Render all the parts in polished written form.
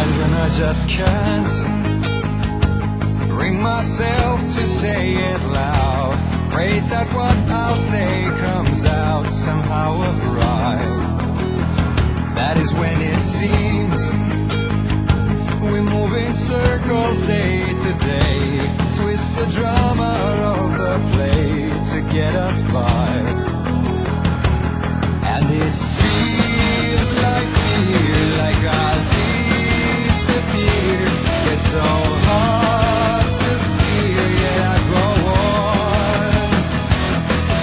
times when I just can't bring myself to say it loud, afraid that what I'll say comes out somehow awry. That is when it seems we move in circles day to day, twist the drama of the play to get us by. And it feels like fear, like I'll disappear. It's so hard to steer, yet I go on.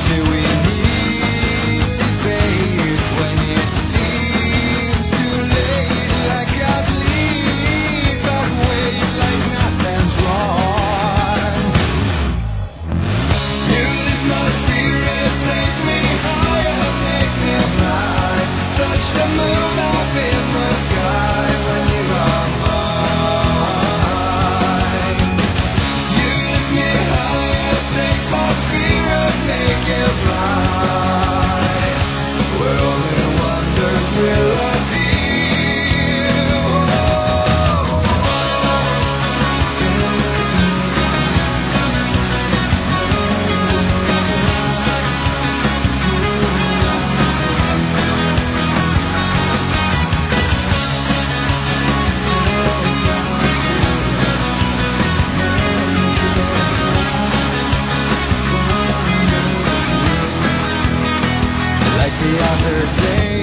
Do we need debate when it seems too late? Like I bleed, but wait, like nothing's wrong. You lift my spirit, take me higher, make me fly. Touch the moon up in the sky when you are mine. You lift me higher, take my spirit, make it fly. Where only wonders will appear. Like the other day,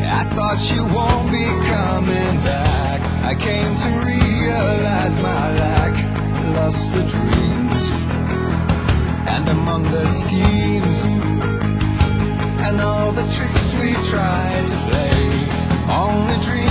I thought you won't be coming back. I came to realize my lack, lost the dreams, and among the schemes and all the tricks we tried to play, only dreams